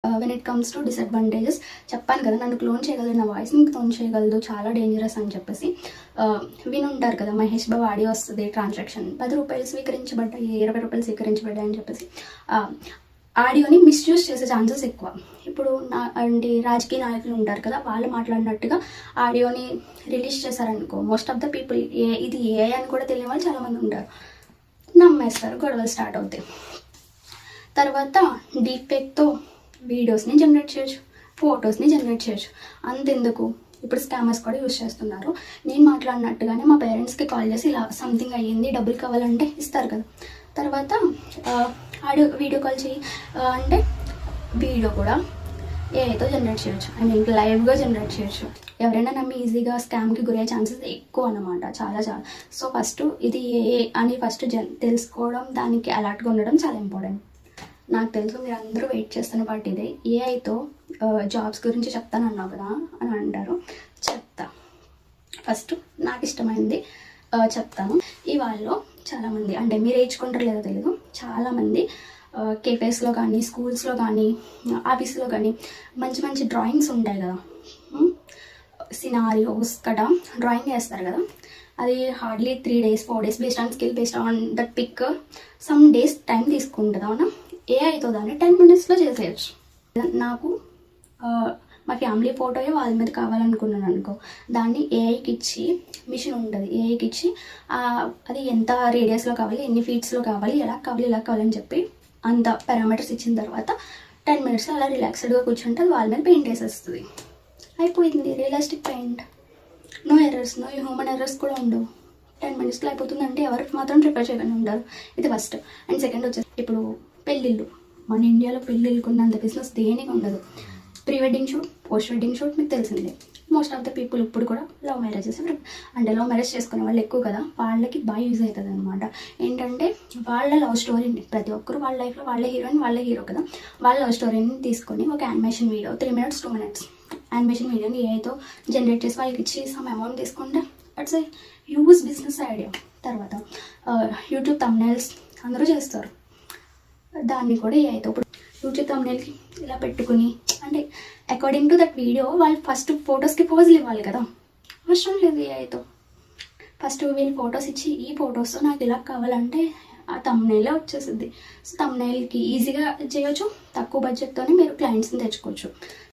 When it comes to disadvantages చెప్పాను కదా, నన్ను క్లోన్ చేయగలదు, నా వాయిస్ని క్లోన్ చేయగలదు, చాలా డేంజరస్ అని చెప్పేసి వినుంటారు కదా. మహేష్ బాబు ఆడియో వస్తుంది, ట్రాన్సాక్షన్ 10 రూపాయలు స్వీకరించబడ్డాయి, 20 రూపాయలు స్వీకరించబడ్డాయి అని చెప్పేసి ఆడియోని మిస్యూజ్ చేసే ఛాన్సెస్ ఎక్కువ. ఇప్పుడు అంటే రాజకీయ నాయకులు ఉంటారు కదా, వాళ్ళు మాట్లాడినట్టుగా ఆడియోని రిలీజ్ చేశారనుకో, మోస్ట్ ఆఫ్ ద పీపుల్ ఇది ఏ అని కూడా తెలియని వాళ్ళు చాలామంది ఉంటారు, నమ్మేస్తారు, గొడవలు స్టార్ట్ అవుతాయి. తర్వాత డీప్ ఫేక్తో వీడియోస్ని జనరేట్ చేయొచ్చు, ఫొటోస్ని జనరేట్ చేయొచ్చు. అంతెందుకు, ఇప్పుడు స్కామర్స్ కూడా యూజ్ చేస్తున్నారు. నేను మాట్లాడినట్టుగానే మా పేరెంట్స్కి కాల్ చేసి ఇలా సంథింగ్ అయ్యింది, డబ్బులు కావాలంటే ఇస్తారు కదా. తర్వాత వీడియో కాల్ చేయి అంటే వీడియో కూడా ఏఐతో జనరేట్ చేయొచ్చు, ఐ మీన్ లైవ్గా జనరేట్ చేయొచ్చు. ఎవరైనా నమ్మి ఈజీగా స్కామ్కి గురయ్యే ఛాన్సెస్ ఎక్కువ అన్నమాట, చాలా. సో ఫస్ట్ ఇది ఏ అని ఫస్ట్ తెలుసుకోవడం, దానికి అలర్ట్గా ఉండడం చాలా ఇంపార్టెంట్. నాకు తెలుసు మీరు అందరూ వెయిట్ చేస్తున్న పార్ట్ ఇదే, ఏఐతో జాబ్స్ గురించి చెప్తాను అన్నావు కదా అని అంటారు. చెప్తా, ఫస్ట్ నాకు ఇష్టమైంది చెప్తాను. ఈ వాళ్ళలో చాలామంది, అంటే మీరు వేయించుకుంటారు లేదో తెలియదు, చాలామంది కేఫేస్లో కానీ, స్కూల్స్లో కానీ, ఆఫీస్లో కానీ మంచి మంచి డ్రాయింగ్స్ ఉంటాయి కదా, సినారియోస్ కట డ్రాయింగ్ వేస్తారు కదా. అది hardly 3 days 4 days based on skill, based on that pick some days time తీసుకుంటుంది. అవునా, ఏఐతో దాన్ని 10 minutesలో చేసేయచ్చు. నాకు మా ఫ్యామిలీ ఫోటోయే వాళ్ళ మీద కావాలనుకున్నాను అనుకో, దాన్ని ఏఐకి ఇచ్చి, మిషన్ ఉంటుంది ఏఐకి ఇచ్చి అది ఎంత రేడియస్లో కావాలి, ఎన్ని ఫీట్స్లో కావాలి, ఎలా కావాలని చెప్పి అంత పారామీటర్స్ ఇచ్చిన తర్వాత 10 minutesలో అలా రిలాక్స్డ్గా కూర్చుంటే అది వాళ్ళ మీద పెయింట్ వేసేస్తుంది. అయిపోయింది, realistic paint, no errors, no human errors కూడా ఉండవు. 10 minutesలో అయిపోతుందంటే ఎవరికి మాత్రం ప్రిపేర్ చేయకుండా ఉంటారు. ఇది ఫస్ట్. అండ్ సెకండ్ వచ్చేసి, ఇప్పుడు పెళ్ళిళ్ళు, మన ఇండియాలో పెళ్ళిళ్ళకు ఉన్నంత బిజినెస్ దేనికి ఉండదు. Pre wedding shoot, post wedding shoot మీకు తెలిసిందే. మోస్ట్ ఆఫ్ ద పీపుల్ ఇప్పుడు కూడా లవ్ మ్యారేజెస్, అంటే లవ్ మ్యారేజ్ చేసుకునే వాళ్ళు ఎక్కువ కదా, వాళ్ళకి బాగా యూజ్ అవుతుంది అనమాట. ఏంటంటే వాళ్ళ లవ్ స్టోరీని, ప్రతి ఒక్కరు వాళ్ళ లైఫ్లో వాళ్ళే హీరోయిన్, వాళ్ళే హీరో కదా, వాళ్ళ లవ్ స్టోరీని తీసుకొని ఒక animation video 3 minutes 2 minutes animation వీడియోని ఏఐతో జనరేట్ చేసి వాళ్ళకి ఇచ్చి సమ్ అమౌంట్ తీసుకుంటే అట్స్ ఏ హ్యూజ్ బిజినెస్ ఐడియా. తర్వాత యూట్యూబ్ థంబ్నెయిల్స్ అందరూ చేస్తారు, దాన్ని కూడా ఏఐతో. ఇప్పుడు యూట్యూబ్ థంబ్నెయిల్కి ఇలా పెట్టుకుని, అంటే అకార్డింగ్ టు దట్ వీడియో వాళ్ళు ఫస్ట్ ఫొటోస్కి పోజులు ఇవ్వాలి కదా, అవసరం లేదు ఏఐతో. ఫస్ట్ వీళ్ళు ఫొటోస్ ఇచ్చి, ఈ ఫొటోస్ నాకు ఇలా కావాలంటే ఆ థంబ్నెయిలే వచ్చేసింది. సో థంబ్నెయిల్కి ఈజీగా చేయొచ్చు, తక్కువ బడ్జెట్తోనే మీరు క్లయింట్స్ని తెచ్చుకోవచ్చు.